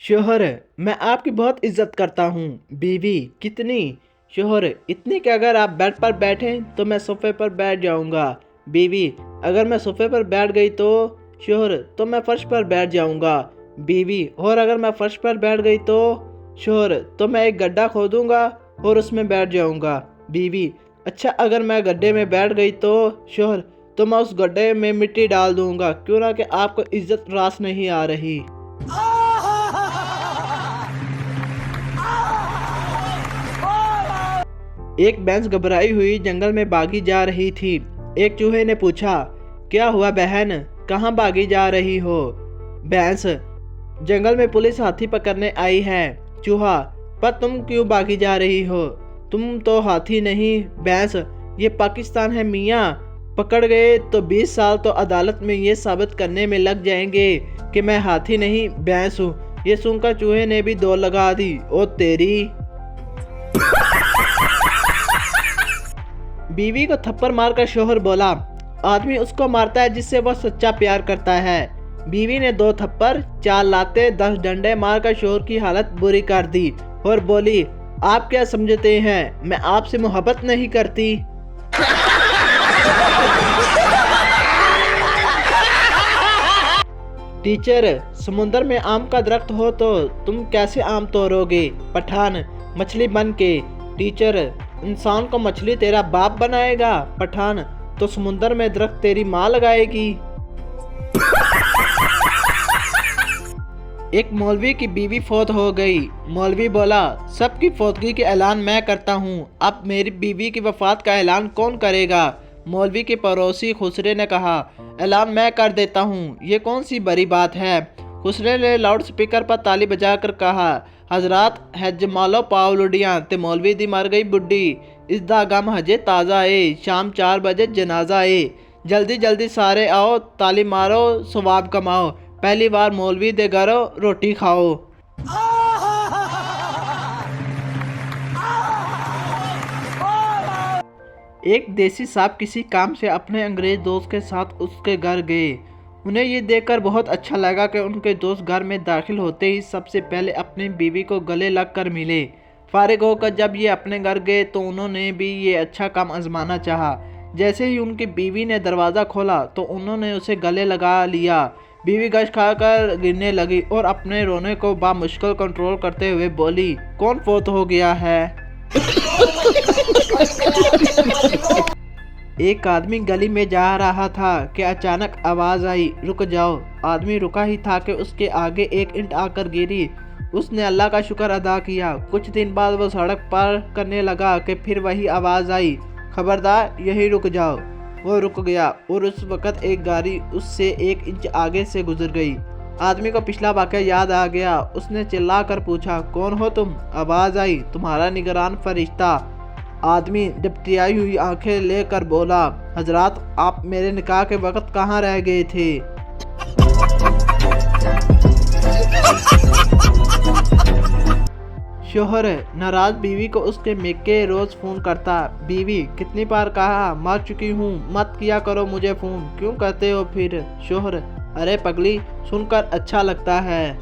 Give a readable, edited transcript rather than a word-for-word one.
शोहर, मैं आपकी बहुत इज्जत करता हूँ। बीवी, कितनी? शोहर, इतनी कि अगर आप बेड पर बैठें तो मैं सोफे पर बैठ जाऊँगा। बीवी, अगर मैं सोफे पर बैठ गई तो? शोहर, तो मैं फर्श पर बैठ जाऊँगा। बीवी, और अगर मैं फर्श पर बैठ गई तो? शोहर, तो मैं एक गड्ढा खोदूँगा और उसमें बैठ जाऊँगा। बीवी, अच्छा अगर मैं गड्ढे में बैठ गई तो? शोहर, तो मैं उस गड्ढे में मिट्टी डाल दूँगा, क्यों ना कि आपको इज्जत रास नहीं आ रही। एक भैंस घबराई हुई जंगल में भागी जा रही थी। एक चूहे ने पूछा, क्या हुआ बहन, कहाँ भागी जा रही हो? भैंस, जंगल में पुलिस हाथी पकड़ने आई है। चूहा, पर तुम क्यों भागी जा रही हो? तुम तो हाथी नहीं। भैंस, ये पाकिस्तान है मियाँ, पकड़ गए तो 20 साल तो अदालत में ये साबित करने में लग जाएंगे कि मैं हाथी नहीं भैंस हूँ। ये सुनकर चूहे ने भी दौड़ लगा दी। ओ तेरी। बीवी को थप्पड़ मारकर शोहर बोला, आदमी उसको मारता है जिससे वह सच्चा प्यार करता है। बीवी ने 2 थप्पड़, 4 लाते, 10 डंडे मारकर शोहर की हालत बुरी कर दी और बोली, आप क्या समझते हैं मैं आपसे मोहब्बत नहीं करती? टीचर, समुंदर में आम का दरख्त हो तो तुम कैसे आम तोड़ोगे? पठान, मछली बन के। टीचर, इंसान को मछली तेरा बाप बनाएगा। पठान, तो समुंदर में दरख्त तेरी माँ लगाएगी। एक मौलवी की बीवी फौत हो गई। मौलवी बोला, सबकी फौतगी के ऐलान मैं करता हूँ, अब मेरी बीवी की वफात का ऐलान कौन करेगा? मौलवी के पड़ोसी खुसरे ने कहा, ऐलान मैं कर देता हूँ, ये कौन सी बड़ी बात है? खुसरे ने लाउड स्पीकर पर ताली बजाकर कहा, हजरात है जमालो पावलुडियाँ ते मौलवी दी मर गई बुड्ढी, इसदा गम हजे ताज़ा है, शाम 4 बजे जनाजा है, जल्दी जल्दी सारे आओ, ताली मारो, सवाब कमाओ, पहली बार मौलवी दे घरों रोटी खाओ। एक देसी सांप किसी काम से अपने अंग्रेज दोस्त के साथ उसके घर गए। उन्हें ये देखकर बहुत अच्छा लगा कि उनके दोस्त घर में दाखिल होते ही सबसे पहले अपनी बीवी को गले लग कर मिले। फारिग होकर जब ये अपने घर गए तो उन्होंने भी ये अच्छा काम आजमाना चाहा। जैसे ही उनकी बीवी ने दरवाज़ा खोला तो उन्होंने उसे गले लगा लिया। बीवी गश खाकर गिरने लगी और अपने रोने को बामुश्किल कंट्रोल करते हुए बोली, कौन फोत हो गया है? एक आदमी गली में जा रहा था कि अचानक आवाज आई, रुक जाओ। आदमी रुका ही था कि उसके आगे एक ईंट आकर गिरी। उसने अल्लाह का शुक्र अदा किया। कुछ दिन बाद वो सड़क पार करने लगा कि फिर वही आवाज आई, खबरदार यहीं रुक जाओ। वो रुक गया और उस वक़्त एक गाड़ी उससे 1 इंच आगे से गुजर गई। आदमी को पिछला वाक़या याद आ गया। उसने चिल्ला कर पूछा, कौन हो तुम? आवाज़ आई, तुम्हारा निगरान फरिश्ता। आदमी डबटियाई हुई आंखें लेकर बोला, हजरात आप मेरे निकाह के वक़्त कहाँ रह गए थे? शोहर नाराज बीवी को उसके मेके रोज फोन करता। बीवी, कितनी बार कहा, मर चुकी हूँ, मत किया करो मुझे फोन, क्यों करते हो फिर? शोहर, अरे पगली, सुनकर अच्छा लगता है।